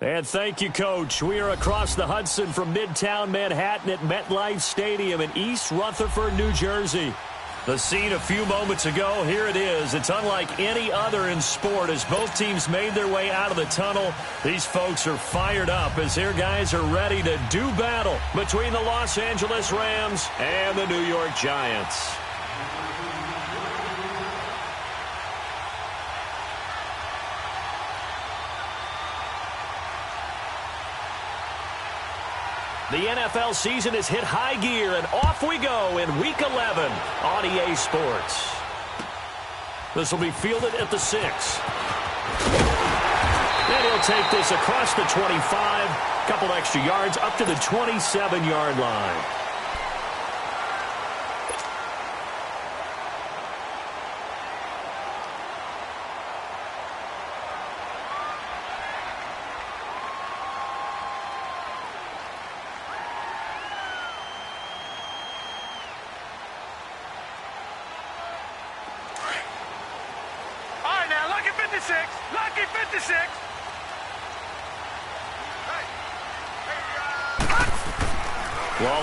And thank you, Coach. We are across the Hudson from Midtown Manhattan at MetLife Stadium in East Rutherford, New Jersey. The scene a few moments ago, here it is. It's unlike any other in sport as both teams made their way out of the tunnel. These folks are fired up as their guys are ready to do battle between the Los Angeles Rams and the New York Giants. The NFL season has hit high gear, and off we go in Week 11 on EA Sports. This will be fielded at the 6. And he'll take this across the 25, couple extra yards up to the 27-yard line. Lucky 56.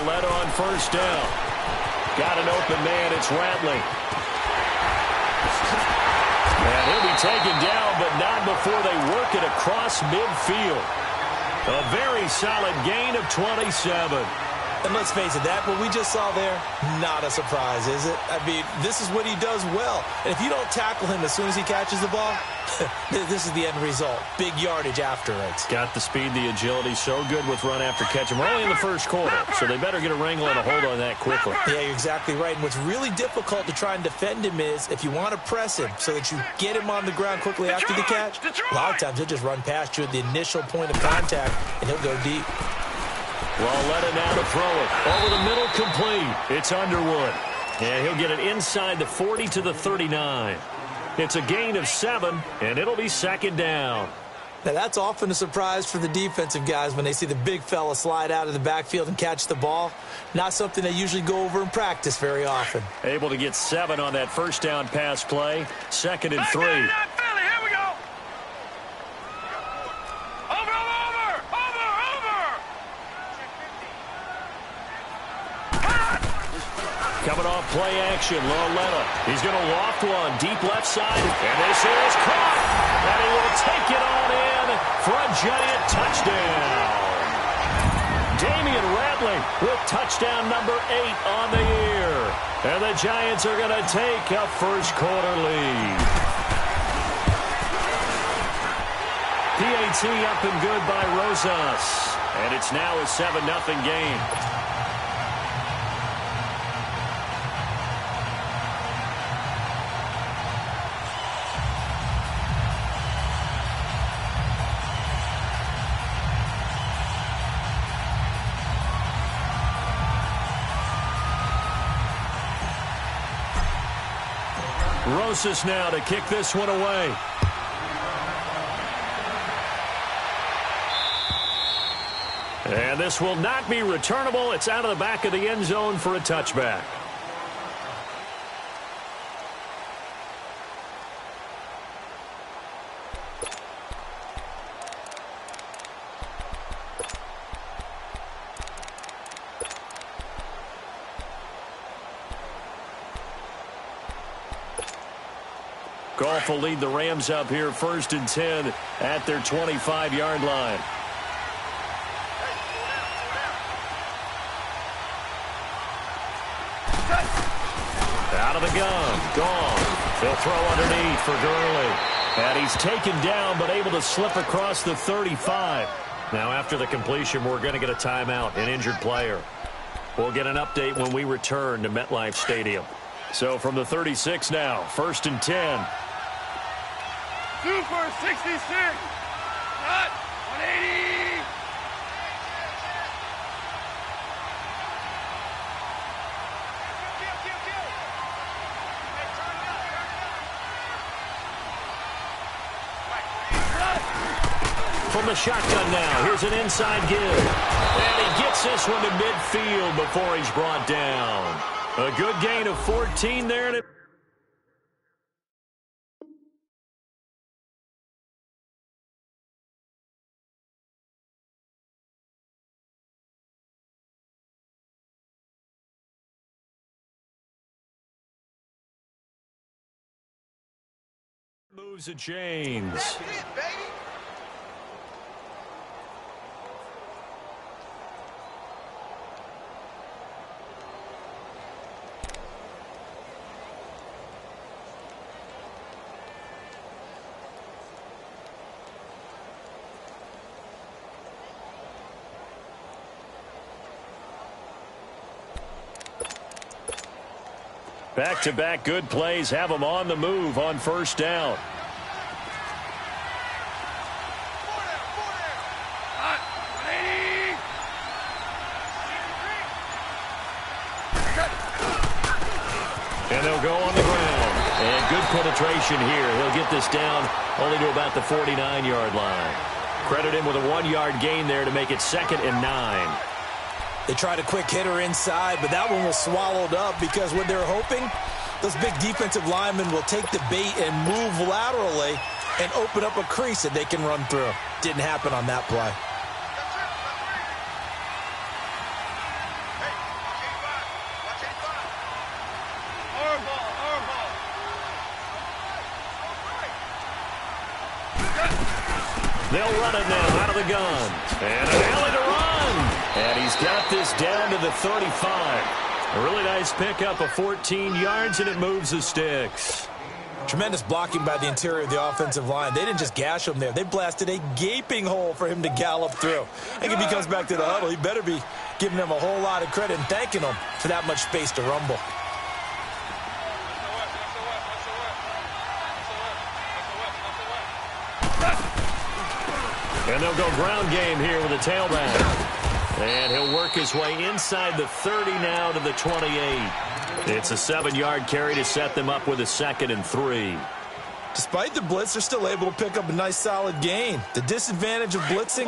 Led on first down. Got an open man. It's Ratley. And he'll be taken down, but not before they work it across midfield. A very solid gain of 27. And let's face it, that what we just saw there, not a surprise, is it? I mean, this is what he does well. And if you don't tackle him as soon as he catches the ball, this is the end result. Big yardage after it. Got the speed, the agility, so good with run after catch. And we're only in the first quarter, so they better get a wrangle and a hold on that quickly. Yeah, you're exactly right. And what's really difficult to try and defend him is if you want to press him so that you get him on the ground quickly after the catch, a lot of times he'll just run past you at the initial point of contact, and he'll go deep. Let it now to throw it. Over the middle, complete. It's Underwood. And he'll get it inside the 40 to the 39. It's a gain of 7, and it'll be second down. Now, that's often a surprise for the defensive guys when they see the big fella slide out of the backfield and catch the ball. Not something they usually go over in practice very often. Able to get 7 on that first down pass play. 2nd and 3. Coming off play action, Loletta. He's going to loft one, deep left side, and this is caught. And he will take it on in for a Giant touchdown. Damian Ratley with touchdown number 8 on the year. And the Giants are going to take a first quarter lead. PAT up and good by Rosas. And it's now a 7-0 game. Rosas now to kick this one away. And this will not be returnable. It's out of the back of the end zone for a touchback. Goff will lead the Rams up here 1st and 10 at their 25-yard line. Out of the gun. Gone. They'll throw underneath for Gurley. And he's taken down but able to slip across the 35. Now after the completion, we're going to get a timeout, an injured player. We'll get an update when we return to MetLife Stadium. So from the 36 now, 1st and 10. Super 66. Cut. 180. From the shotgun now, here's an inside give. And he gets this one to midfield before he's brought down. A good gain of 14 there. Moves the chains. That's it, baby. Back-to-back good plays have them on the move on first down. Hot. 180. And they'll go on the ground. And good penetration here. He'll get this down only to about the 49-yard line. Credit him with a 1-yard gain there to make it 2nd and 9. They tried a quick hitter inside, but that one was swallowed up because what they're hoping, those big defensive linemen will take the bait and move laterally and open up a crease that they can run through. Didn't happen on that play. They'll run it now out of the gun. And an alley to run. And he's got this down to the 35. A really nice pickup of 14 yards, and it moves the sticks. Tremendous blocking by the interior of the offensive line. They didn't just gash him there. They blasted a gaping hole for him to gallop through. And if he comes back to the huddle, he better be giving them a whole lot of credit and thanking them for that much space to rumble. And they'll go ground game here with a tailback. And he'll work his way inside the 30 now to the 28. It's a 7-yard carry to set them up with a 2nd and 3. Despite the blitz, they're still able to pick up a nice solid gain. The disadvantage of blitzing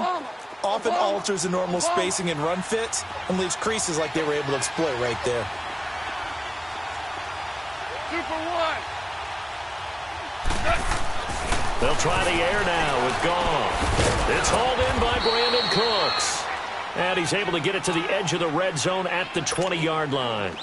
often alters the normal spacing and run fits and leaves creases like they were able to exploit right there. 2 for 1. They'll try the air now with Goff. It's hauled in by Brandon Cooks. And he's able to get it to the edge of the red zone at the 20-yard line.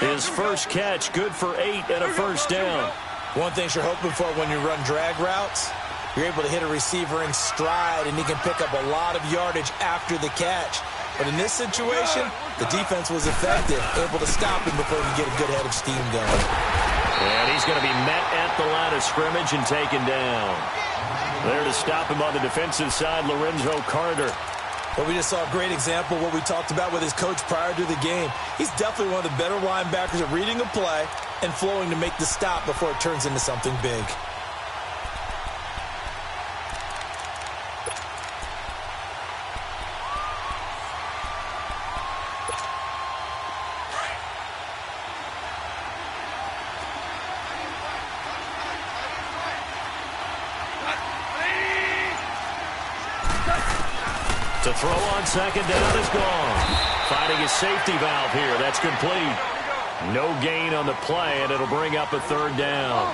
His first catch, good for 8 and a first down. One thing you're hoping for when you run drag routes, you're able to hit a receiver in stride, and he can pick up a lot of yardage after the catch. But in this situation, the defense was effective, able to stop him before he could get a good head of steam going. And he's going to be met at the line of scrimmage and taken down. There to stop him on the defensive side, Lorenzo Carter. But we just saw a great example of what we talked about with his coach prior to the game. He's definitely one of the better linebackers at reading a play and flowing to make the stop before it turns into something big. To throw on 2nd down is gone. Finding his safety valve here. That's complete. No gain on the play, and it'll bring up a 3rd down.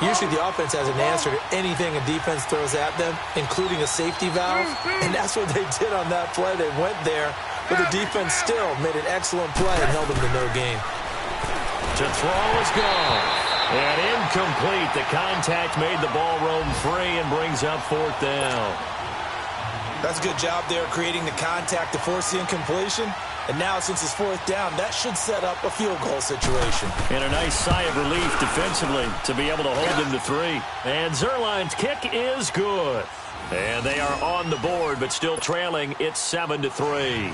Usually the offense has an answer to anything a defense throws at them, including a safety valve, and that's what they did on that play. They went there, but the defense still made an excellent play and held them to no gain. To throw is gone. And incomplete. The contact made the ball roam free and brings up 4th down. That's a good job there creating the contact to force the incompletion. And now, since it's 4th down, that should set up a field goal situation. And a nice sigh of relief defensively to be able to hold him to 3. And Zerline's kick is good. And they are on the board, but still trailing. It's 7-3.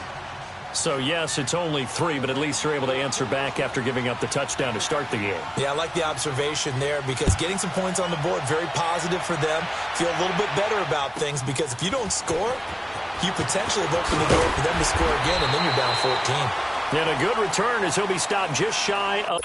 So, yes, it's only 3, but at least they're able to answer back after giving up the touchdown to start the game. Yeah, I like the observation there because getting some points on the board, very positive for them. Feel a little bit better about things because if you don't score, you potentially have opened the door for them to score again, and then you're down 14. And a good return as he'll be stopped just shy of...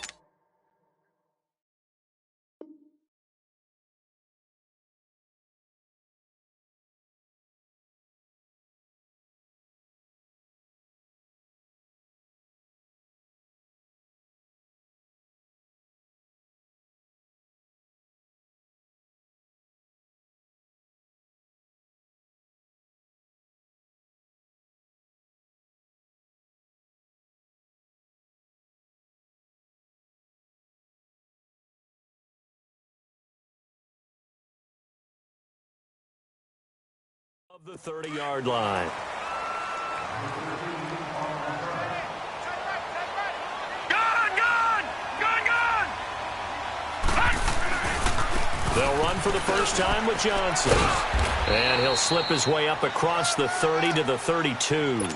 Of the 30-yard line. They'll run for the first time with Johnson. And he'll slip his way up across the 30 to the 32.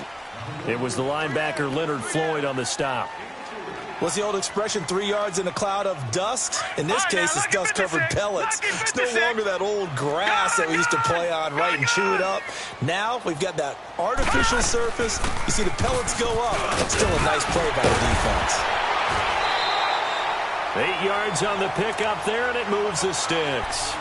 It was the linebacker Leonard Floyd on the stop. What's the old expression, 3 yards in a cloud of dust? In this case, it's dust-covered pellets. It's no longer that old grass that we used to play on, right, and chew it up. Now we've got that artificial surface. You see the pellets go up. Still a nice play by the defense. 8 yards on the pickup there, and it moves the sticks.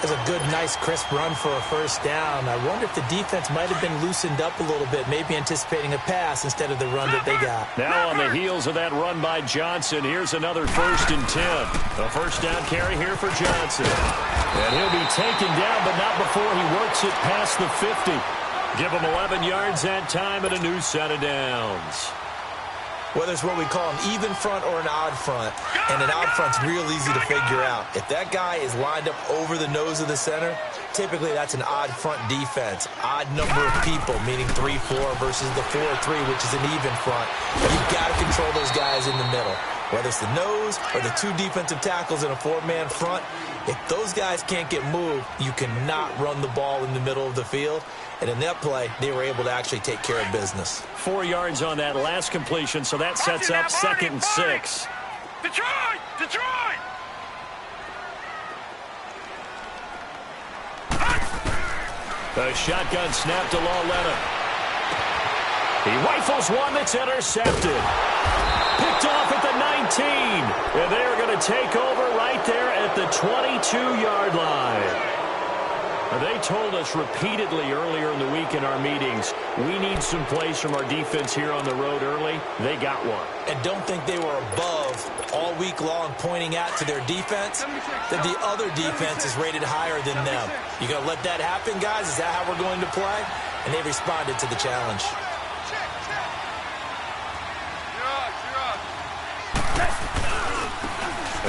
That's a good, nice, crisp run for a first down. I wonder if the defense might have been loosened up a little bit, maybe anticipating a pass instead of the run that they got. Now on the heels of that run by Johnson, here's another 1st and 10. A first down carry here for Johnson. And he'll be taken down, but not before he works it past the 50. Give him 11 yards that time and a new set of downs. Whether it's what we call an even front or an odd front, and an odd front's real easy to figure out. If that guy is lined up over the nose of the center, typically that's an odd front defense. Odd number of people, meaning 3-4 versus the 4-3, which is an even front. You've got to control those guys in the middle. Whether it's the nose or the 2 defensive tackles in a 4-man front, if those guys can't get moved, you cannot run the ball in the middle of the field. And in that play, they were able to actually take care of business. 4 yards on that last completion, so that sets up 2nd and 6. Detroit! Detroit! The shotgun snap to Lauletta. He rifles one that's intercepted. Picked off at the 19. And they're going to take over right there at the 22-yard line. They told us repeatedly earlier in the week in our meetings, we need some plays from our defense here on the road early. They got one. And don't think they were above all week long pointing out to their defense that the other defense is rated higher than them. You going to let that happen, guys? Is that how we're going to play? And they responded to the challenge.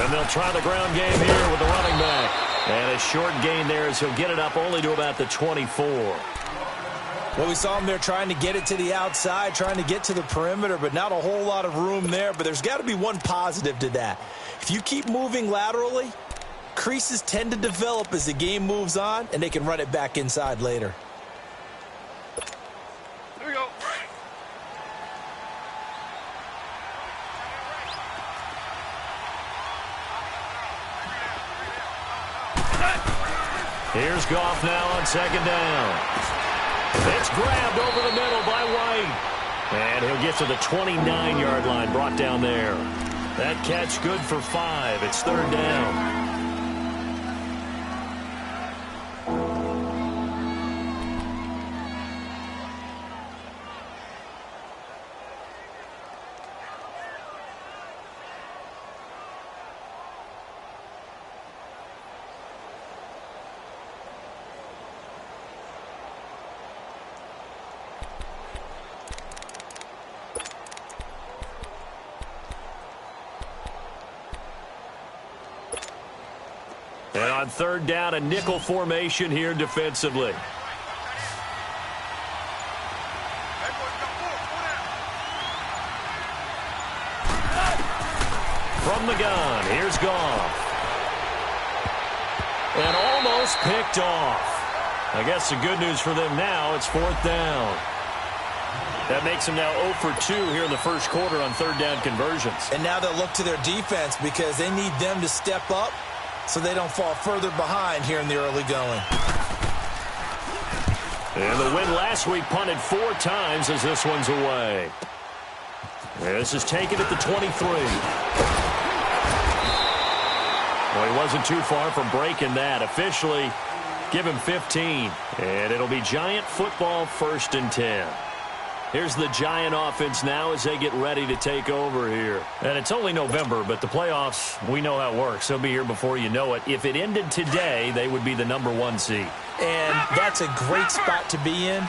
And they'll try the ground game here with the running back. And a short gain there as he'll get it up only to about the 24. Well, we saw him there trying to get it to the outside, trying to get to the perimeter, but not a whole lot of room there. But there's got to be one positive to that. If you keep moving laterally, creases tend to develop as the game moves on, and they can run it back inside later. Here we go. Here's Goff now on 2nd down. It's grabbed over the middle by White. And he'll get to the 29-yard line, brought down there. That catch good for 5. It's 3rd down. And on 3rd down, a nickel formation here defensively. From the gun, here's Goff. And almost picked off. I guess the good news for them now, it's 4th down. That makes them now 0 for 2 here in the first quarter on 3rd down conversions. And now they'll look to their defense because they need them to step up so they don't fall further behind here in the early going. And the win last week punted 4 times as this one's away. This is taken at the 23. Well, he wasn't too far from breaking that. Officially, give him 15. And it'll be Giant football 1st and 10. Here's the Giant offense now as they get ready to take over here. And it's only November, but the playoffs, we know how it works. They'll be here before you know it. If it ended today, they would be the #1 seed. And that's a great spot to be in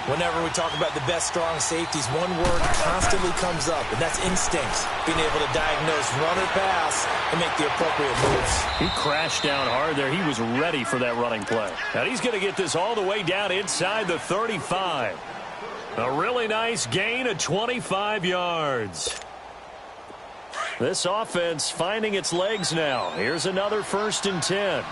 Whenever we talk about the best strong safeties, one word constantly comes up, and that's instincts. Being able to diagnose run or pass and make the appropriate moves. He crashed down hard there. He was ready for that running play. And he's going to get this all the way down inside the 35. A really nice gain of 25 yards. This offense finding its legs now. Here's another 1st and 10.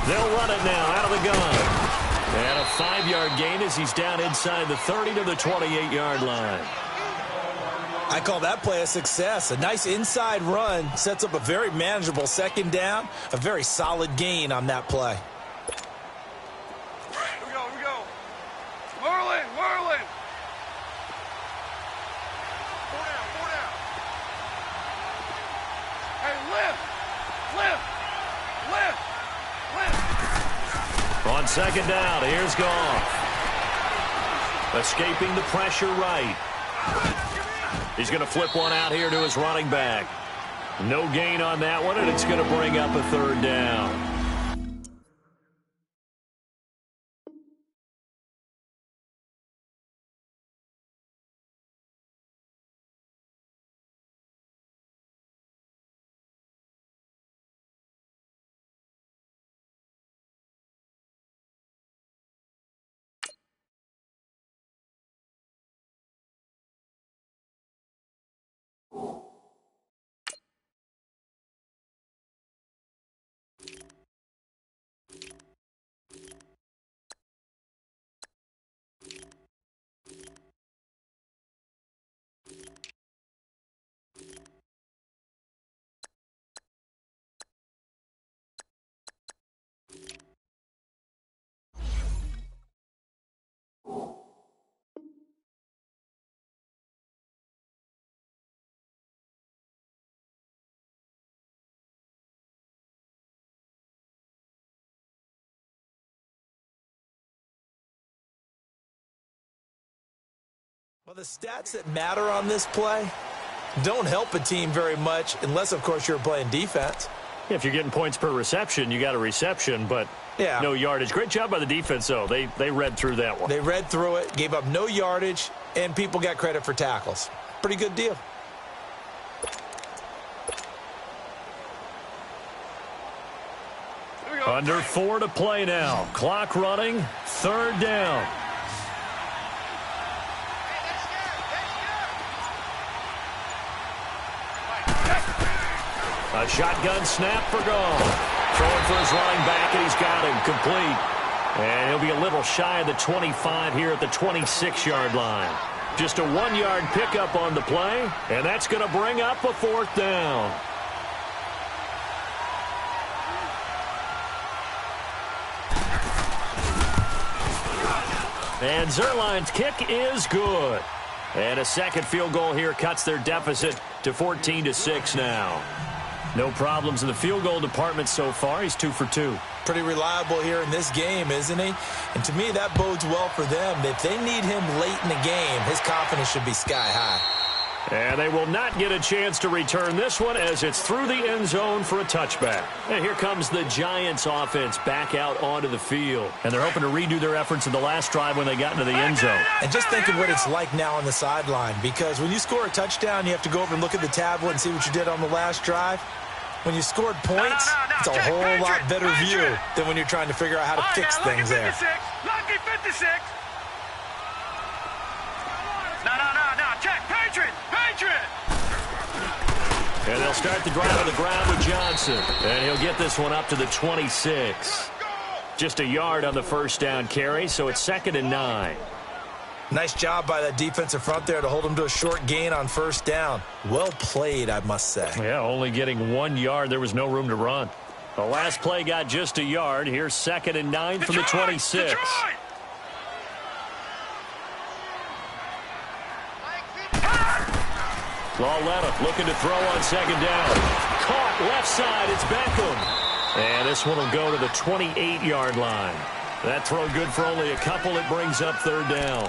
They'll run it now out of the gun. And a 5-yard gain as he's down inside the 30 to the 28-yard line. I call that play a success. A nice inside run sets up a very manageable 2nd down. A very solid gain on that play. Here we go. Merlin. 4 down. Hey, lift. On 2nd down, here's Goff. Escaping the pressure right. He's going to flip one out here to his running back. No gain on that one, and it's going to bring up a 3rd down. Well, the stats that matter on this play don't help a team very much unless, of course, you're playing defense. If you're getting points per reception, you got a reception, but no yardage. Great job by the defense, though. They read through that one. They read through it, gave up no yardage, and people got credit for tackles. Pretty good deal. Under 4 to play now. Clock running. 3rd down. A shotgun snap for Goff. Throwing for his running back, and he's got him complete. And he'll be a little shy of the 25 here at the 26-yard line. Just a 1-yard pickup on the play, and that's going to bring up a 4th down. And Zerline's kick is good. And a 2nd field goal here cuts their deficit to 14-6 now. No problems in the field goal department so far. He's 2 for 2. Pretty reliable here in this game, isn't he? And to me, that bodes well for them. If they need him late in the game, his confidence should be sky high. And they will not get a chance to return this one as it's through the end zone for a touchback. And here comes the Giants offense back out onto the field. And they're hoping to redo their efforts in the last drive when they got into the end zone. And just think of what it's like now on the sideline, because when you score a touchdown, you have to go over and look at the tablet and see what you did on the last drive. When you scored points, it's a whole lot better view than when you're trying to figure out how to fix things there. Lucky 56. No. Check. Patriot. And they'll start the drive on the ground with Johnson. And he'll get this one up to the 26. Just a yard on the 1st down carry, so it's 2nd and 9. Nice job by that defensive front there to hold him to a short gain on 1st down. Well played, I must say. Yeah, only getting 1 yard. There was no room to run. The last play got just a yard. Here's 2nd and 9 from the 26. Lauletta looking to throw on 2nd down. Caught left side. It's Beckham. And this one will go to the 28-yard line. That throw good for only a couple. It brings up 3rd down.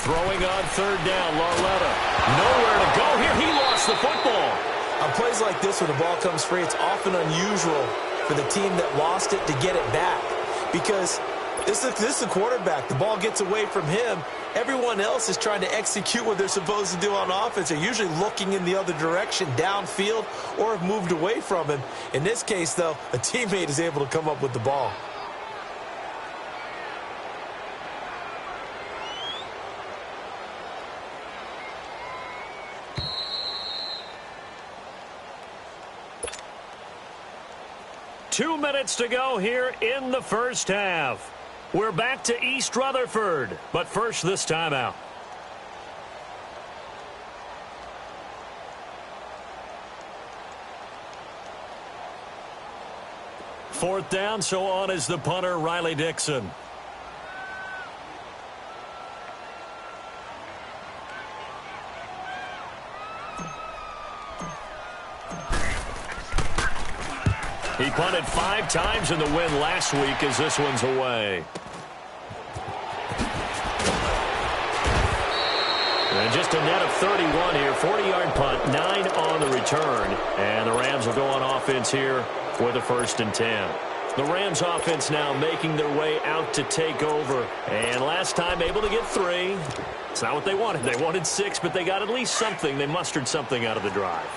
Throwing on third down, Larletta. Nowhere to go here. He lost the football. On plays like this, when the ball comes free, it's often unusual for the team that lost it to get it back. Because this is the quarterback. The ball gets away from him. Everyone else is trying to execute what they're supposed to do on offense. They're usually looking in the other direction, downfield, or have moved away from him. In this case, though, a teammate is able to come up with the ball. Two minutes to go here in the first half. We're back to East Rutherford, but first this timeout. Fourth down, so on is the punter, Riley Dixon. He punted 5 times in the win last week as this one's away. And just a net of 31 here. 40-yard punt, 9 on the return. And the Rams will go on offense here with a 1st and 10. The Rams offense now making their way out to take over. And last time able to get 3. It's not what they wanted. They wanted 6, but they got at least something. They mustered something out of the drive.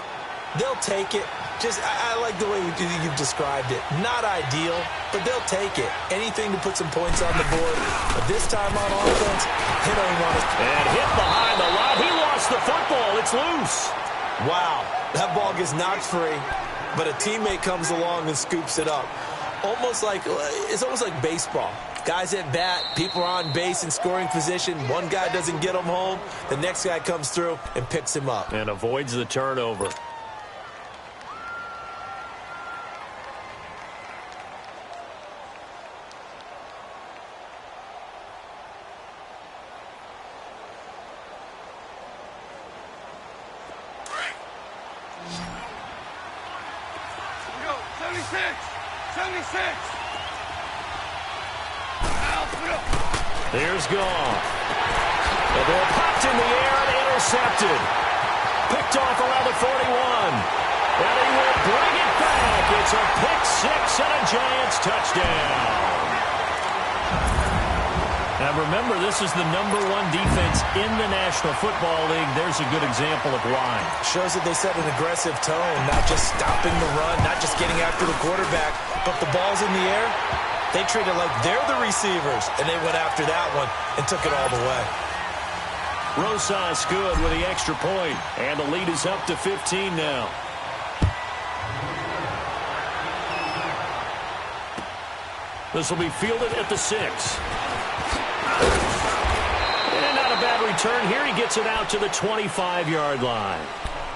They'll take it. I like the way you've described it. Not ideal, but they'll take it. Anything to put some points on the board. But this time on offense, hit on one. And hit behind the line. He lost the football. It's loose. Wow. That ball gets knocked free, but a teammate comes along and scoops it up. It's almost like baseball. Guys at bat, people are on base in scoring position. One guy doesn't get him home. The next guy comes through and picks him up. And avoids the turnover. Here's Goff. The ball popped in the air and intercepted. Picked off around the 41. And he will bring it back. It's a pick 6 and a Giants touchdown. Now remember, this is the #1 defense in the National Football League. There's a good example of why. Shows that they set an aggressive tone, not just stopping the run, not just getting after the quarterback, but the ball's in the air. They treat it like they're the receivers, and they went after that one and took it all the way. Rosas good with the extra point, and the lead is up to 15 now. This will be fielded at the 6. And not a bad return here. He gets it out to the 25-yard line.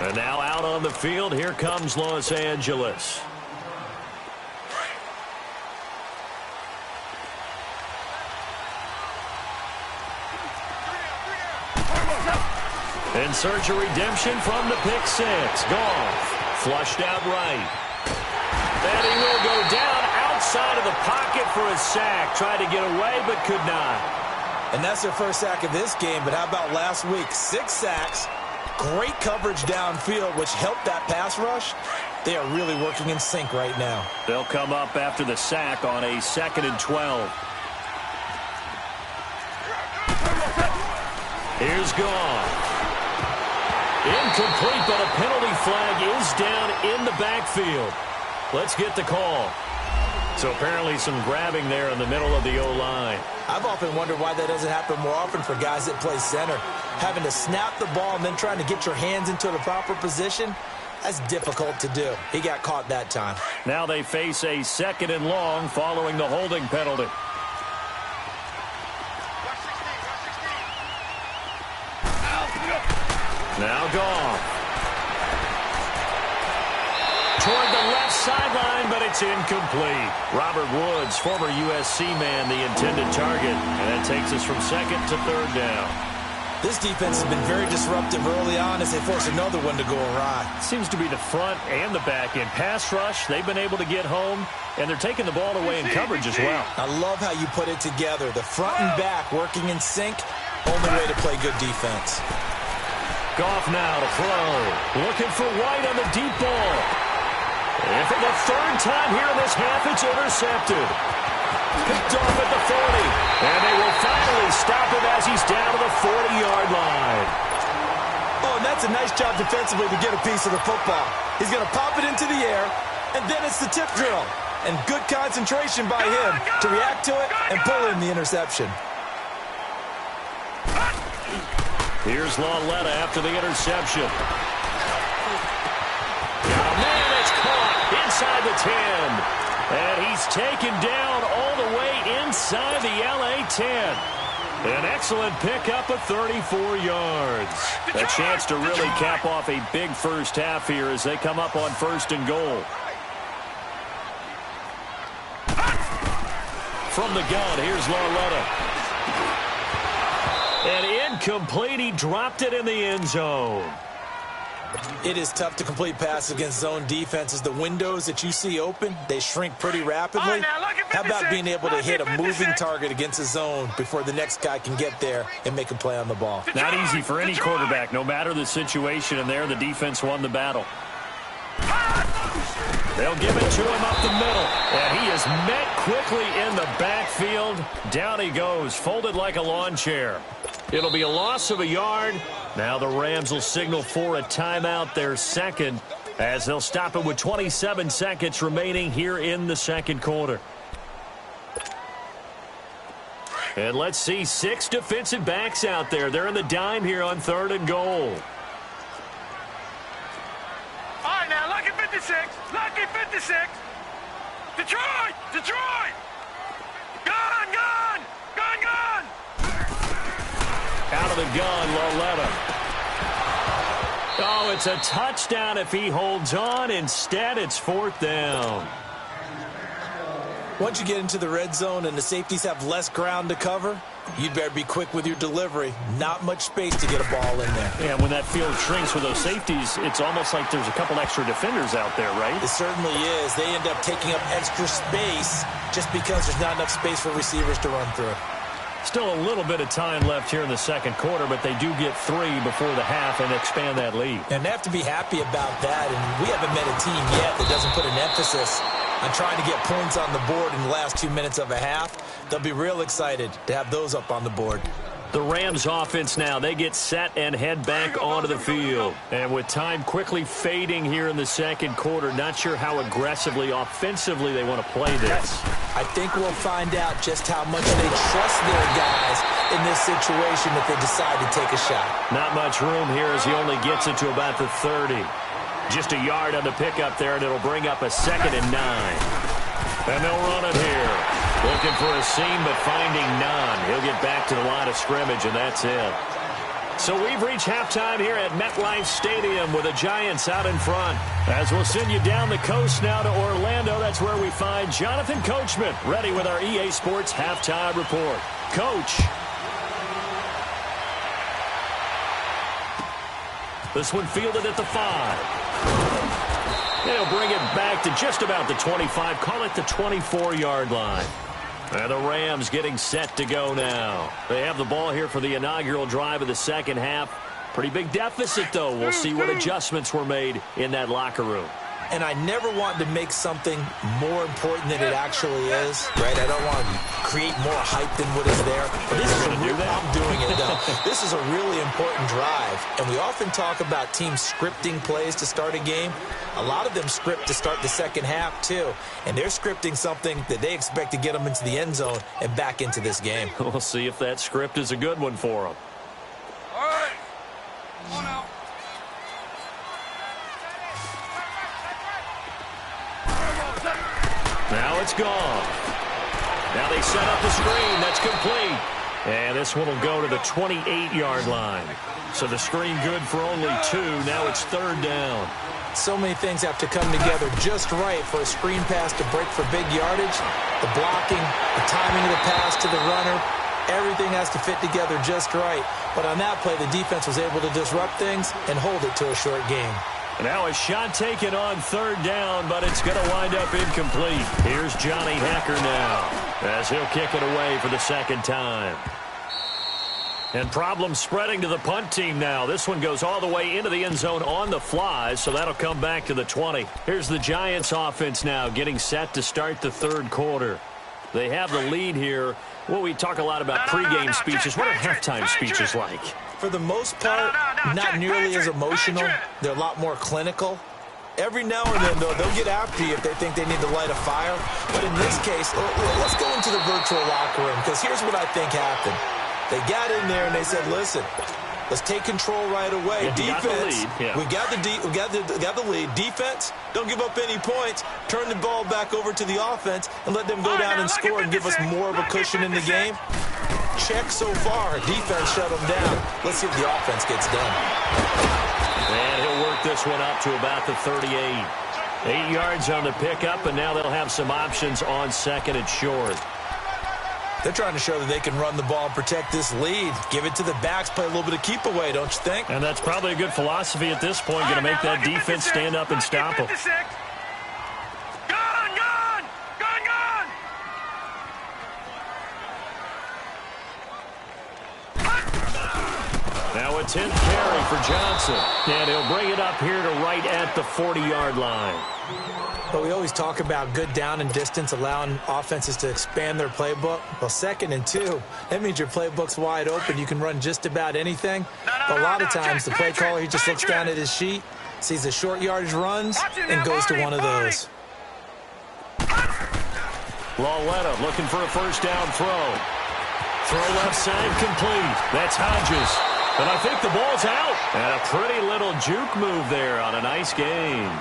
And now out on the field, here comes Los Angeles. In search of redemption from the pick 6. Goff flushed out right. And he will go down outside of the pocket for a sack. Tried to get away, but could not. And that's their first sack of this game, but how about last week? 6 sacks, great coverage downfield, which helped that pass rush. They are really working in sync right now. They'll come up after the sack on a 2nd and 12. Here's Goff. Incomplete, but a penalty flag is down in the backfield. Let's get the call. So apparently some grabbing there in the middle of the O-line. I've often wondered why that doesn't happen more often for guys that play center. Having to snap the ball and then trying to get your hands into the proper position, that's difficult to do. He got caught that time. Now they face a 2nd and long following the holding penalty. Now Goff. Toward the left sideline, but it's incomplete. Robert Woods, former USC man, the intended target. And that takes us from 2nd to 3rd down. This defense has been very disruptive early on as they force another one to go awry. Seems to be the front and the back end. Pass rush, they've been able to get home, and they're taking the ball away in coverage as well. I love how you put it together. The front and back working in sync. Only way to play good defense. Goff now to throw. Looking for White on the deep ball. And for the third time here in this half, it's intercepted. Picked off at the 40. And they will finally stop him as he's down to the 40-yard line. Oh, and that's a nice job defensively to get a piece of the football. He's going to pop it into the air, and then it's the tip drill. And good concentration by him to react to it and pull in the interception. Here's Lauletta after the interception. Oh, man, it's caught inside the 10. And he's taken down all the way inside the LA 10. An excellent pickup of 34 yards. A chance to really cap off a big first half here as they come up on 1st and goal. From the gun, here's Lauletta. And incomplete, he dropped it in the end zone. It is tough to complete passes against zone defenses. The windows that you see open, they shrink pretty rapidly. How about being able to hit a moving target against a zone before the next guy can get there and make a play on the ball? Not easy for any quarterback, no matter the situation, and there the defense won the battle. They'll give it to him up the middle, and he is met quickly in the backfield. Down he goes, folded like a lawn chair. It'll be a loss of a yard. Now the Rams will signal for a timeout, their second, as they'll stop it with 27 seconds remaining here in the second quarter. And let's see, 6 defensive backs out there. They're in the dime here on 3rd and goal. All right, now, lucky 56. Lucky 56. Detroit! Detroit! Gun, gun! Gun, gun! Out of the gun, Lauletta. Oh, it's a touchdown if he holds on. Instead, it's 4th down. Once you get into the red zone and the safeties have less ground to cover, you'd better be quick with your delivery. Not much space to get a ball in there. Yeah, when that field shrinks with those safeties, it's almost like there's a couple extra defenders out there, right? It certainly is. They end up taking up extra space just because there's not enough space for receivers to run through. Still a little bit of time left here in the second quarter, but they do get 3 before the half and expand that lead. And they have to be happy about that, and we haven't met a team yet that doesn't put an emphasis on trying to get points on the board in the last 2 minutes of a half. They'll be real excited to have those up on the board. The Rams offense now, they get set and head back onto the field. And with time quickly fading here in the second quarter, not sure how aggressively, offensively they want to play this. I think we'll find out just how much they trust their guys in this situation if they decide to take a shot. Not much room here as he only gets it to about the 30. Just a yard on the pickup there, and it'll bring up a 2nd and 9. And they'll run it here. Looking for a seam, but finding none. He'll get back to the line of scrimmage, and that's it. So we've reached halftime here at MetLife Stadium with the Giants out in front. As we'll send you down the coast now to Orlando, that's where we find Jonathan Coachman, ready with our EA Sports halftime report. Coach. This one fielded at the 5. They'll bring it back to just about the 25. Call it the 24-yard line. And the Rams getting set to go now. They have the ball here for the inaugural drive of the second half. Pretty big deficit, though. We'll see what adjustments were made in that locker room. And I never want to make something more important than it actually is, right? I don't want to create more hype than what is there. But this is I'm doing it, though. This is a really important drive. And we often talk about teams scripting plays to start a game. A lot of them script to start the second half, too. And they're scripting something that they expect to get them into the end zone and back into this game. We'll see if that script is a good one for them. All right. Come on out. Now it's gone. Now they set up the screen. That's complete. And this one will go to the 28-yard line. So the screen good for only 2. Now it's 3rd down. So many things have to come together just right for a screen pass to break for big yardage. The blocking, the timing of the pass to the runner, everything has to fit together just right. But on that play, the defense was able to disrupt things and hold it to a short game. Now a shot taken on 3rd down, but it's going to wind up incomplete. Here's Johnny Hekker now as he'll kick it away for the second time. And problems spreading to the punt team now. This one goes all the way into the end zone on the fly, so that'll come back to the 20. Here's the Giants offense now getting set to start the third quarter. They have the lead here. Well, we talk a lot about pregame speeches. What are halftime speeches like? For the most part, not nearly as emotional. They're a lot more clinical. Every now and then, though, they'll get after you if they think they need to light a fire. But in this case, let's go into the virtual locker room, because here's what I think happened. They got in there and they said, listen, let's take control right away. Defense, we got the lead. Defense, don't give up any points. Turn the ball back over to the offense and let them go down and score and give us more of a cushion in the game. Check so far. Defense shut them down. Let's see if the offense gets done. And he'll work this one up to about the 38. 8 yards on the pickup, and now they'll have some options on second and short. They're trying to show that they can run the ball and protect this lead. Give it to the backs, play a little bit of keep away, don't you think? And that's probably a good philosophy at this point, going to make that defense stand up and stop them. Now a 10th carry for Johnson. And he'll bring it up here to right at the 40-yard line. But we always talk about good down and distance, allowing offenses to expand their playbook. Well, 2nd and 2, that means your playbook's wide open. You can run just about anything. But a lot of times, the play caller, he just looks down at his sheet, sees the short yardage runs, and goes to one of those. Lawletta looking for a first down throw. Throw left side complete. That's Hodges. And I think the ball's out. And a pretty little juke move there on a nice game.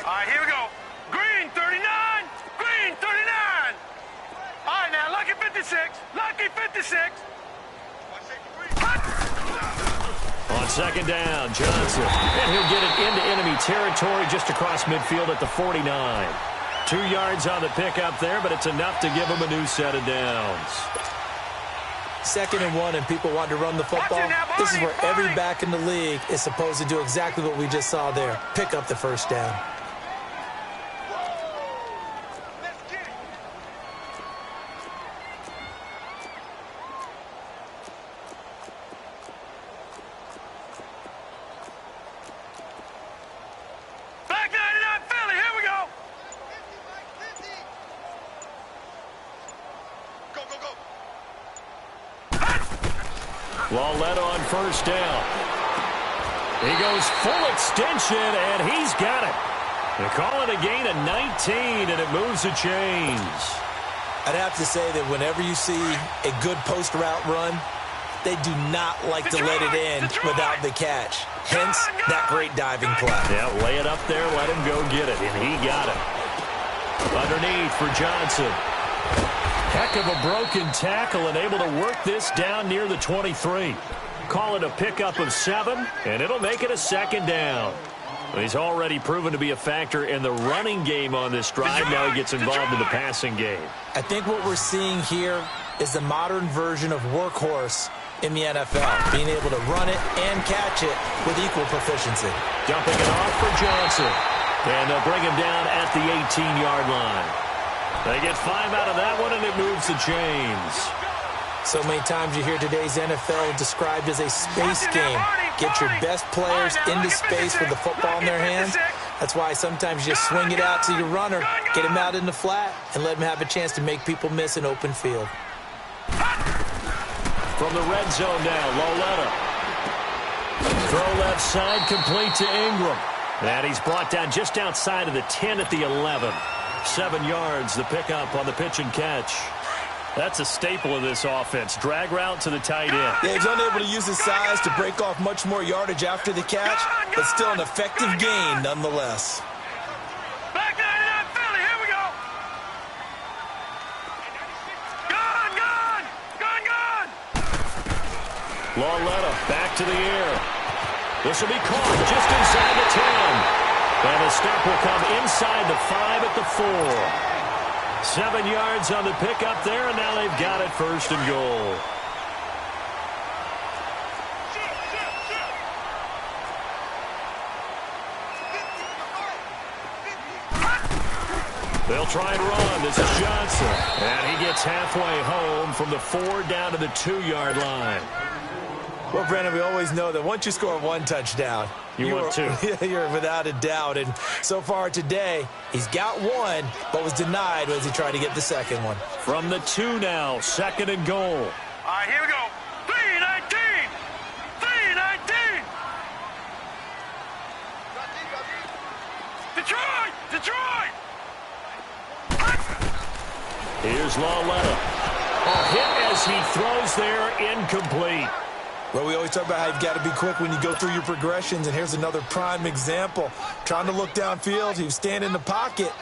All right, here we go. Green 39. Green 39. All right, now, lucky 56. Lucky 56. On second down, Johnson. And he'll get it into enemy territory just across midfield at the 49. 2 yards on the pickup there, but it's enough to give him a new set of downs. 2nd and 1, and people want to run the football. This is where every back in the league is supposed to do exactly what we just saw there. Pick up the first down. Lawletta on first down. He goes full extension, and he's got it. They call it a gain of 19, and it moves the chains. I'd have to say that whenever you see a good post route run, they do not like to let it in without the catch. Hence, that great diving play. Yeah, lay it up there, let him go get it, and he got it. Underneath for Johnson. Heck of a broken tackle and able to work this down near the 23. Call it a pickup of 7, and it'll make it a second down. He's already proven to be a factor in the running game on this drive. Now he gets involved in the passing game. I think what we're seeing here is the modern version of workhorse in the NFL, being able to run it and catch it with equal proficiency. Dumping it off for Johnson. And they'll bring him down at the 18-yard line. They get 5 out of that one, and it moves the chains. So many times you hear today's NFL described as a space game. Get your best players into space with the football in their hands. That's why sometimes you just swing it out to your runner, get him out in the flat, and let him have a chance to make people miss an open field. From the red zone now, Lawletta. Throw left side, complete to Ingram. And he's brought down just outside of the 10 at the 11. 7 yards, the pickup on the pitch and catch. That's a staple of this offense. Drag route to the tight end. Yeah, he's unable to use his size to break off much more yardage after the catch, but still an effective gain nonetheless. Back 99 Philly, here we go. Gone. Lawletta back to the air. This will be caught just inside the 10. And the step will come inside the 5 at the 4. 7 yards on the pickup there, and now they've got it first and goal. They'll try and run. This is Johnson. And he gets halfway home from the 4 down to the 2-yard line. Well, Brandon, we always know that once you score 1 touchdown, you're 2. You're without a doubt. And so far today, he's got 1, but was denied as he tried to get the second one. From the 2 now, 2nd and goal. All right, here we go. 3-19. 3-19. Detroit! Detroit! Here's Lawletta. A hit as he throws there, incomplete. Well, we always talk about how you've got to be quick when you go through your progressions, and here's another prime example. Trying to look downfield, he was standing in the pocket,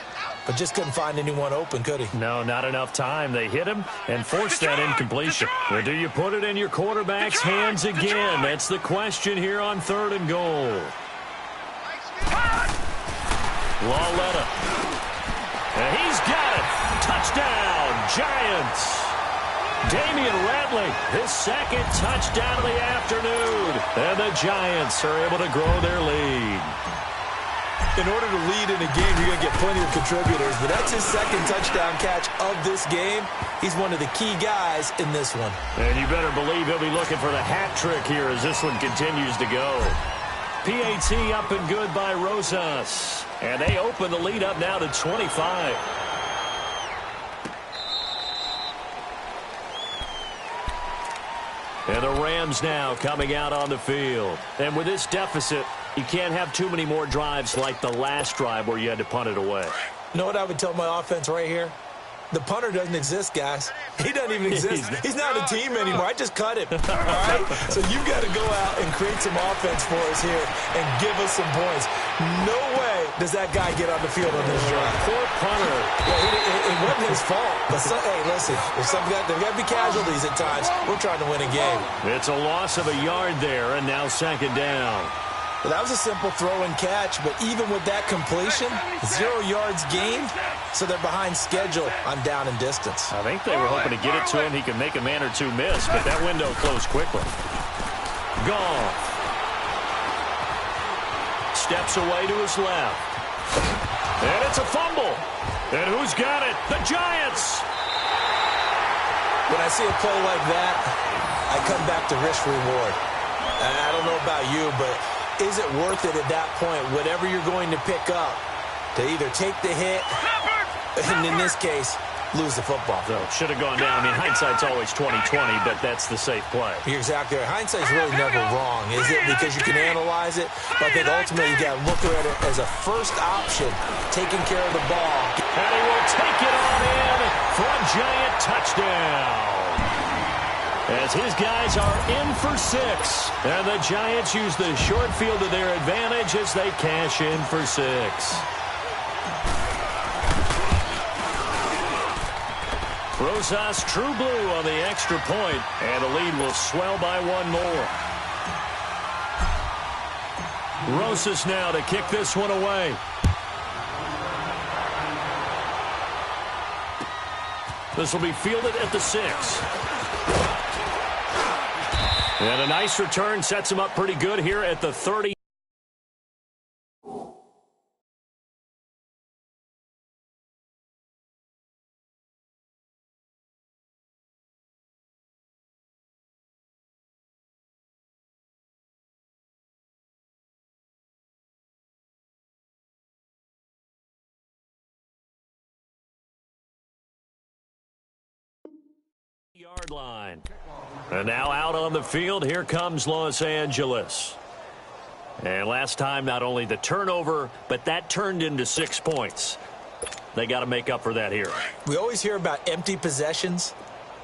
but just couldn't find anyone open, could he? No, not enough time. They hit him and forced that incompletion. Or do you put it in your quarterback's hands again? That's the question here on 3rd and goal. Lawletta. And he's got it. Touchdown, Giants. Damian Ratley, his 2nd touchdown of the afternoon. And the Giants are able to grow their lead. In order to lead in a game, you're going to get plenty of contributors, but that's his 2nd touchdown catch of this game. He's one of the key guys in this one. And you better believe he'll be looking for the hat trick here as this one continues to go. PAT up and good by Rosas. And they open the lead up now to 25. And the Rams now coming out on the field. And with this deficit, you can't have too many more drives like the last drive where you had to punt it away. You know what I would tell my offense right here? The punter doesn't exist, guys. He doesn't even exist. He's not a team anymore. I just cut him. All right? So you've got to go out and create some offense for us here and give us some points. No way does that guy get on the field on this drive. Poor punter. Yeah, it wasn't his fault. But hey, listen, there's got to be casualties at times. We're trying to win a game. It's a loss of a yard there, and now 2nd down. Well, that was a simple throw and catch, but even with that completion, 0 yards gained, so they're behind schedule on down and distance. I think they were hoping to get it to him. He could make a man or two miss, but that window closed quickly. Goff steps away to his left. And it's a fumble. And who's got it? The Giants. When I see a play like that, I come back to risk reward. I don't know about you, but is it worth it at that point, whatever you're going to pick up, to either take the hit, and in this case, lose the football? So should have gone down. I mean, hindsight's always 20/20, but that's the safe play. You're exactly right. Hindsight's really never wrong, is it? Because you can analyze it, but I think ultimately you got to look at it as a first option, taking care of the ball. And he will take it on in for a Giant touchdown. As his guys are in for 6. And the Giants use the short field to their advantage as they cash in for 6. Rosas true blue on the extra point, and the lead will swell by 1 more. Rosas now to kick this one away. This will be fielded at the 6. And a nice return sets him up pretty good here at the 30. Yard line. And now out on the field, here comes Los Angeles. And last time, not only the turnover, but that turned into 6 points. They got to make up for that here. We always hear about empty possessions.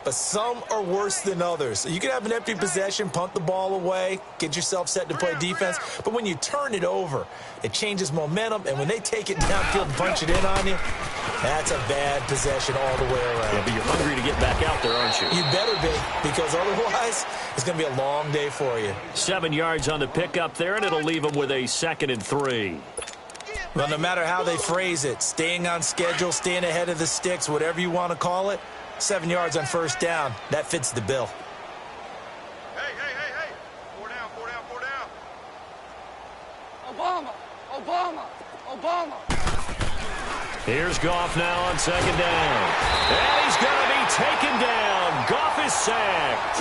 but some are worse than others. You can have an empty possession, punt the ball away, get yourself set to play defense, but when you turn it over, it changes momentum, and when they take it downfield and punch it in on you, that's a bad possession all the way around. Yeah, but you're hungry to get back out there, aren't you? You better be, because otherwise it's going to be a long day for you. 7 yards on the pickup there, and it'll leave them with a 2nd and 3. Well, no matter how they phrase it, staying on schedule, staying ahead of the sticks, whatever you want to call it, 7 yards on first down, that fits the bill. Hey. 4 down. Obama. Here's Goff now on 2nd down. And he's going to be taken down. Goff is sacked.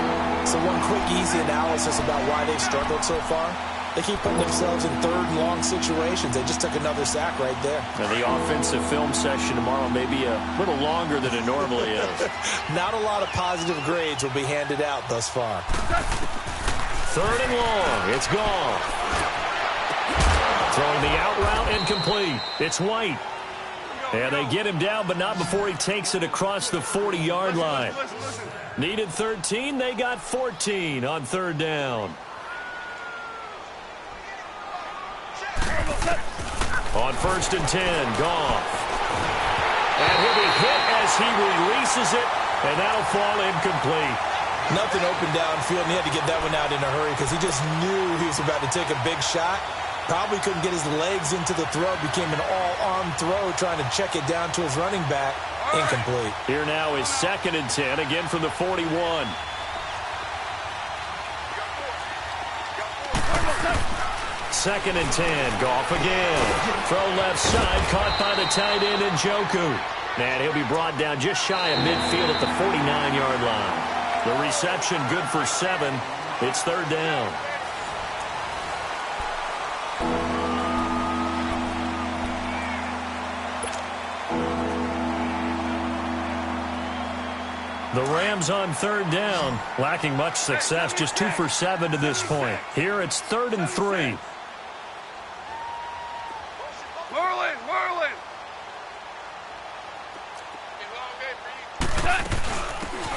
So one quick, easy analysis about why they've struggled so far. They keep putting themselves in 3rd and long situations. They just took another sack right there. And the offensive film session tomorrow may be a little longer than it normally is. Not a lot of positive grades will be handed out thus far. 3rd and long. It's Goff. Throwing the out route incomplete. It's White. And they get him down, but not before he takes it across the 40-yard line. Needed 13. They got 14 on 3rd down. On 1st and 10, Goff. And he'll be hit as he releases it, and that'll fall incomplete. Nothing open downfield, and he had to get that one out in a hurry because he just knew he was about to take a big shot. Probably couldn't get his legs into the throw. Became an all-arm throw, trying to check it down to his running back. Incomplete. Here now is 2nd and 10, again from the 41. Second and 10, Goff again. Throw left side, caught by the tight end Njoku. And he'll be brought down just shy of midfield at the 49-yard line. The reception good for 7. It's 3rd down. The Rams on 3rd down, lacking much success, just 2 for 7 to this point. Here it's 3rd and 3. Merlin.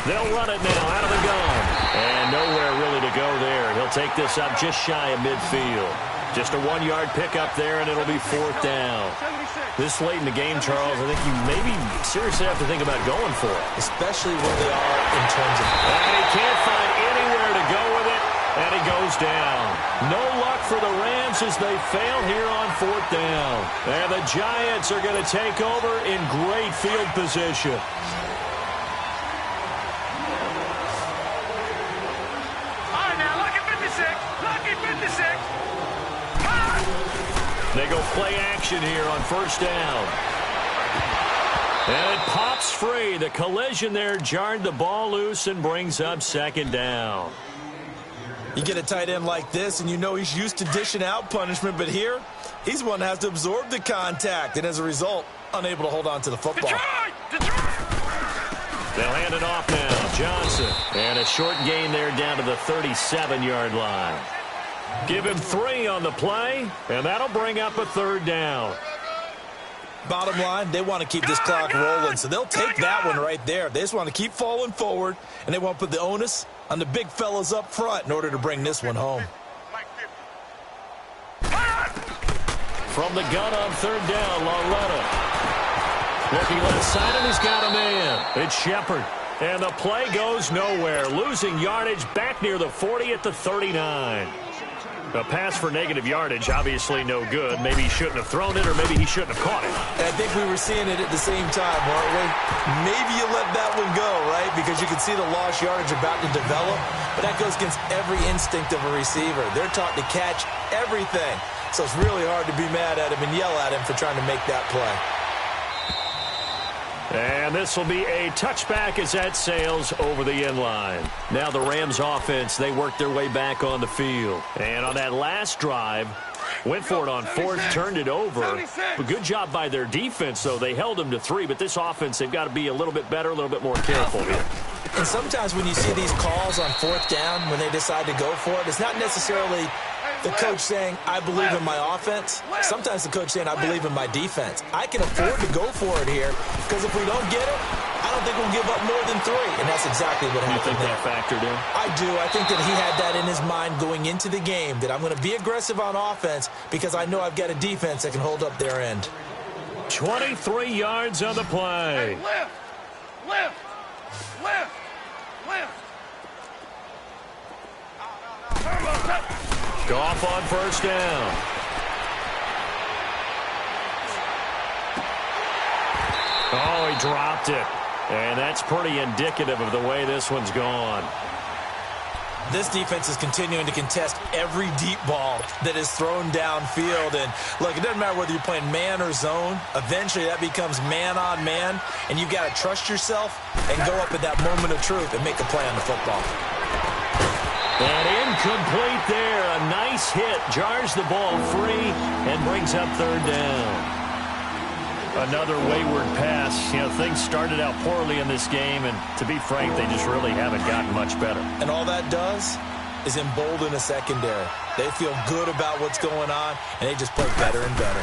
They'll run it now out of the gun. And nowhere really to go there. He'll take this up just shy of midfield. Just a 1-yard pickup there, and it'll be 4th down. This late in the game, Charles, I think you maybe seriously have to think about going for it. Especially where they are in terms of... And he can't find anywhere to go with it, and he goes down. No luck for the Rams as they fail here on 4th down. And the Giants are going to take over in great field position. They go play action here on 1st down. And it pops free. The collision there jarred the ball loose and brings up 2nd down. You get a tight end like this, and you know he's used to dishing out punishment, but here, he's the one that has to absorb the contact, and as a result, unable to hold on to the football. They'll hand it off now. Johnson. And a short gain there down to the 37-yard line. Give him 3 on the play, and that'll bring up a 3rd down. Bottom line, they want to keep this clock rolling, so they'll take that one right there. They just want to keep falling forward, and they want to put the onus on the big fellas up front in order to bring this one home. From the gun on 3rd down, Loretta. Looking left side, and he's got a man. It's Shepard. And the play goes nowhere. Losing yardage back near the 40 at the 39. A pass for negative yardage, obviously no good. Maybe he shouldn't have thrown it, or maybe he shouldn't have caught it. I think we were seeing it at the same time, weren't we? Maybe you let that one go, right? Because you can see the lost yardage about to develop. But that goes against every instinct of a receiver. They're taught to catch everything. So it's really hard to be mad at him and yell at him for trying to make that play. And this will be a touchback as that sails over the end line. Now the Rams offense, they work their way back on the field. And on that last drive, went for it on 4th, turned it over. But good job by their defense, though. They held them to 3, but this offense, they've got to be a little bit better, a little bit more careful here. And sometimes when you see these calls on 4th down, when they decide to go for it, it's not necessarily the coach saying, I believe in my offense. Sometimes the coach saying, I believe in my defense. I can afford to go for it here because if we don't get it, I don't think we'll give up more than 3, and that's exactly what happened. You think that factored in? I do. I think that he had that in his mind going into the game, that I'm going to be aggressive on offense because I know I've got a defense that can hold up their end. 23 yards on the play. Hey, lift! Lift! Lift! Lift! Goff on first down. Oh, he dropped it. And that's pretty indicative of the way this one's gone. This defense is continuing to contest every deep ball that is thrown downfield. And, look, it doesn't matter whether you're playing man or zone. Eventually, that becomes man on man. And you've got to trust yourself and go up at that moment of truth and make a play on the football. And incomplete there. A nice hit. Jars the ball free and brings up third down. Another wayward pass. You know, things started out poorly in this game, and to be frank, they just really haven't gotten much better. And all that does is embolden a secondary. They feel good about what's going on, and they just play better and better.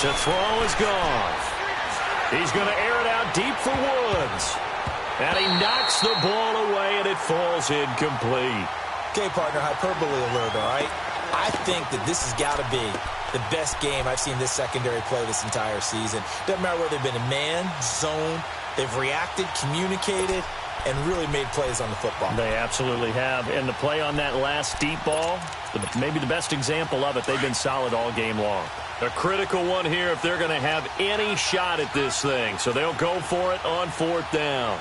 To throw is Goff. He's going to air it out deep for Woods. And he knocks the ball away, and it falls incomplete. Okay, partner, hyperbole alert, all right? I think that this has got to be the best game I've seen this secondary play this entire season. Doesn't matter whether they've been in man, zone, they've reacted, communicated, and really made plays on the football. They absolutely have. And the play on that last deep ball, maybe the best example of it, they've been solid all game long. A critical one here if they're going to have any shot at this thing. So they'll go for it on fourth down.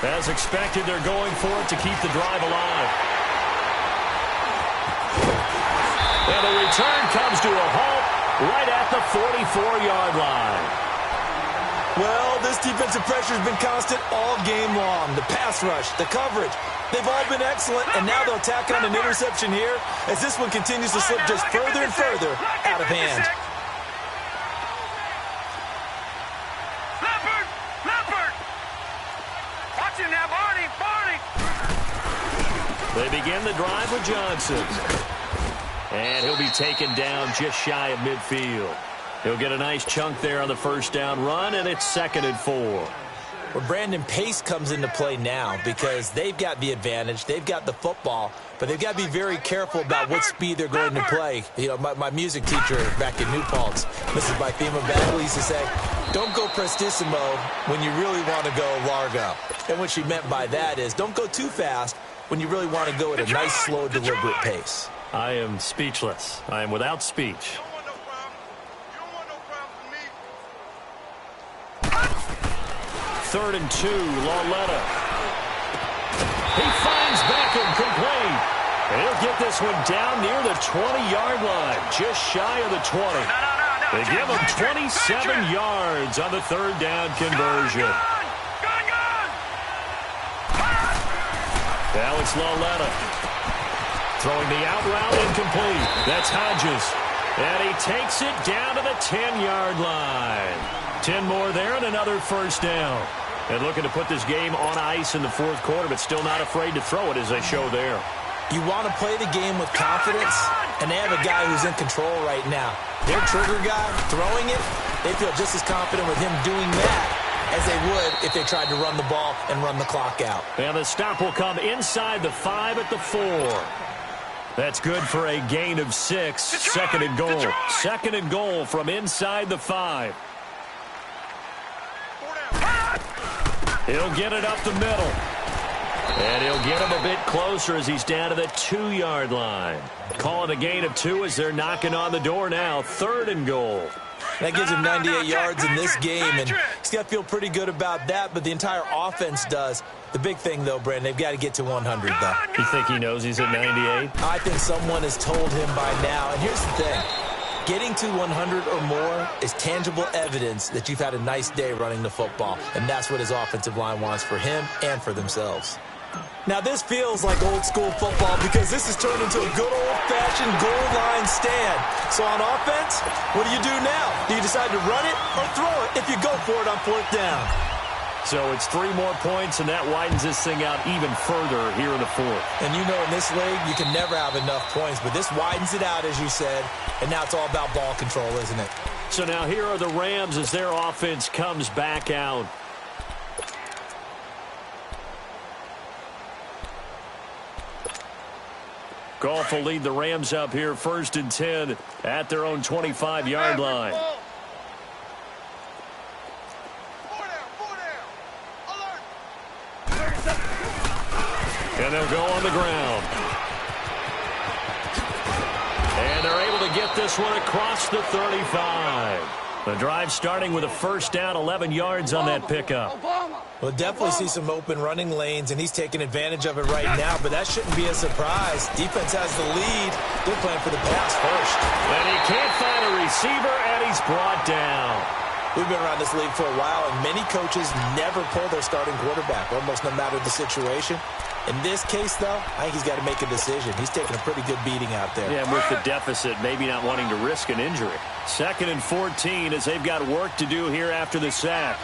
As expected, they're going for it to keep the drive alive. And the return comes to a halt right at the 44-yard line. Well, this defensive pressure has been constant all game long. The pass rush, the coverage, they've all been excellent, and now they'll tack on an interception here as this one continues to slip just further and further out of hand. They begin the drive with Johnson. And he'll be taken down just shy of midfield. He'll get a nice chunk there on the first down run, and it's 2nd and 4. Well, Brandon, pace comes into play now because they've got the advantage. They've got the football, but they've got to be very careful about what speed they're going to play. You know, my music teacher back in New Paltz, Mrs. Bythema Bagley, used to say, don't go prestissimo when you really want to go largo. And what she meant by that is don't go too fast when you really want to go at a nice, slow, deliberate pace. I am speechless. I am without speech. 3rd and 2, Lauletta. He finds Beckham complete. And he'll get this one down near the 20-yard line, just shy of the 20. They give him 27 yards on the 3rd down conversion. Alex Lauletta throwing the out route incomplete. That's Hodges. And he takes it down to the 10-yard line. 10 more there and another first down. And looking to put this game on ice in the 4th quarter, but still not afraid to throw it as they show there. You want to play the game with confidence, and they have a guy who's in control right now. Their trigger guy throwing it, they feel just as confident with him doing that as they would if they tried to run the ball and run the clock out. And the stop will come inside the 5 at the 4. That's good for a gain of 6. 2nd and goal. 2nd and goal from inside the 5. He'll get it up the middle. And he'll get him a bit closer as he's down to the 2-yard line. Call it a gain of 2 as they're knocking on the door now. 3rd and goal. That gives him 98 yards in this game, and he's got to feel pretty good about that, but the entire offense does. The big thing, though, Brandon, they've got to get to 100, though. You think he knows he's at 98? I think someone has told him by now, and here's the thing. Getting to 100 or more is tangible evidence that you've had a nice day running the football, and that's what his offensive line wants for him and for themselves. Now, this feels like old-school football because this has turned into a good old-fashioned goal line stand. So on offense, what do you do now? Do you decide to run it or throw it if you go for it on 4th down? So it's 3 more points, and that widens this thing out even further here in the fourth. And you know in this league, you can never have enough points, but this widens it out, as you said, and now it's all about ball control, isn't it? So now here are the Rams as their offense comes back out. Goff will lead the Rams up here 1st and 10 at their own 25-yard line. And they'll go on the ground. And they're able to get this one across the 35. The drive starting with a 1st down, 11 yards on that pickup. We'll definitely see some open running lanes, and he's taking advantage of it right now, but that shouldn't be a surprise. Defense has the lead. They're playing for the pass first. And he can't find a receiver, and he's brought down. We've been around this league for a while, and many coaches never pull their starting quarterback, almost no matter the situation. In this case, though, I think he's got to make a decision. He's taking a pretty good beating out there. Yeah, with the deficit, maybe not wanting to risk an injury. 2nd and 14 as they've got work to do here after the sack.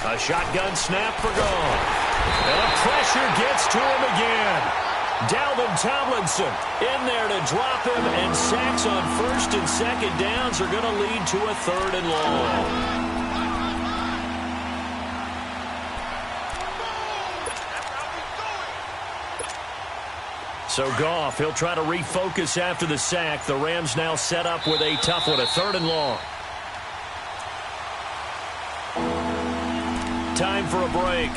A shotgun snap for Goff. And the pressure gets to him again. Dalvin Tomlinson in there to drop him, and sacks on 1st and 2nd downs are going to lead to a 3rd and long. So Goff, he'll try to refocus after the sack. The Rams now set up with a tough one, a 3rd and long. Time for a break.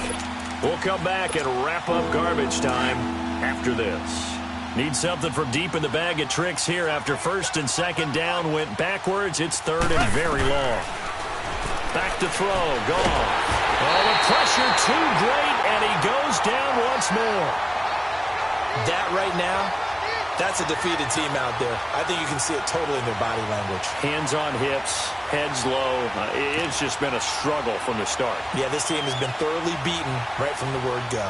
We'll come back and wrap up garbage time after this. Need something from deep in the bag of tricks here after 1st and 2nd down went backwards. It's 3rd and very long. Back to throw. Goff. Oh, the pressure too great, and he goes down once more. That right now, that's a defeated team out there. I think you can see it totally in their body language. Hands on hips, heads low. It's just been a struggle from the start. Yeah, this team has been thoroughly beaten right from the word go.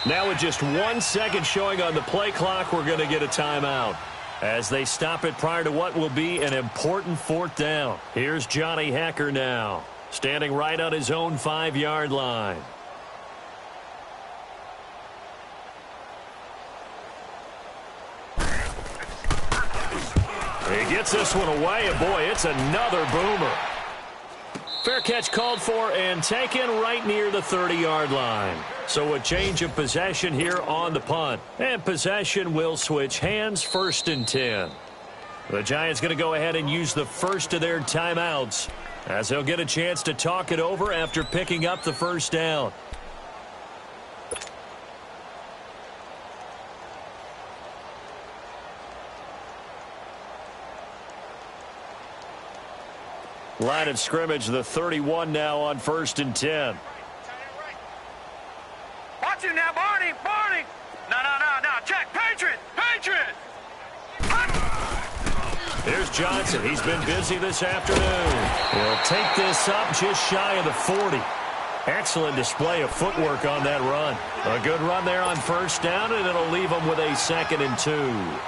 Now with just 1 second showing on the play clock, we're going to get a timeout as they stop it prior to what will be an important 4th down. Here's Johnny Hacker now, standing right on his own 5-yard line. He gets this one away, and boy, it's another boomer. Fair catch called for and taken right near the 30-yard line. So a change of possession here on the punt. And possession will switch hands, 1st and 10. The Giants going to go ahead and use the first of their timeouts as they'll get a chance to talk it over after picking up the 1st down. Line of scrimmage, the 31 now on 1st and 10. Watch him now, Barney. Barney. No. Check. Patriot. Here's Johnson. He's been busy this afternoon. He'll take this up just shy of the 40. Excellent display of footwork on that run. A good run there on 1st down, and it'll leave him with a 2nd and 2.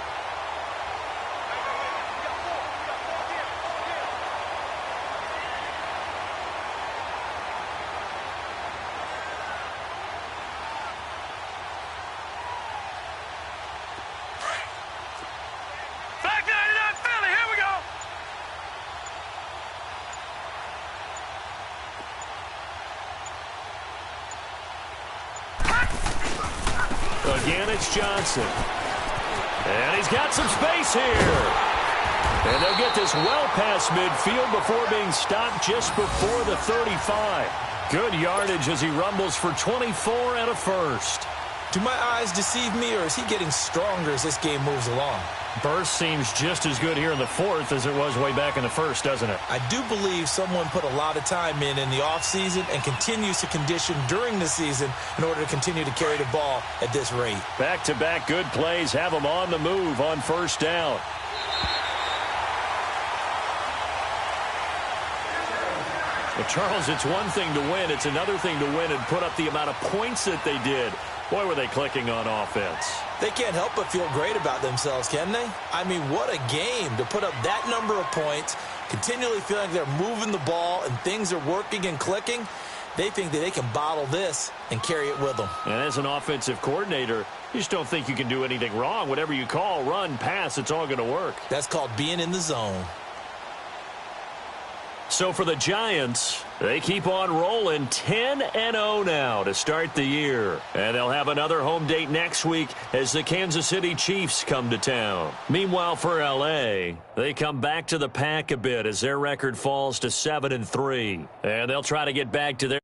Again, it's Johnson. And he's got some space here. And they'll get this well past midfield before being stopped just before the 35. Good yardage as he rumbles for 24 and a 1st. Do my eyes deceive me, or is he getting stronger as this game moves along? Burst seems just as good here in the fourth as it was way back in the first, doesn't it? I do believe someone put a lot of time in the offseason and continues to condition during the season in order to continue to carry the ball at this rate. Back-to-back good plays have them on the move on first down. Well, Charles, it's one thing to win. It's another thing to win and put up the amount of points that they did. Boy, were they clicking on offense. They can't help but feel great about themselves, can they? I mean, what a game to put up that number of points, continually feeling like they're moving the ball and things are working and clicking. They think that they can bottle this and carry it with them. And as an offensive coordinator, you just don't think you can do anything wrong. Whatever you call, run, pass, it's all going to work. That's called being in the zone. So for the Giants, they keep on rolling 10-0 now to start the year. And they'll have another home date next week as the Kansas City Chiefs come to town. Meanwhile, for L.A., they come back to the pack a bit as their record falls to 7-3. And they'll try to get back to their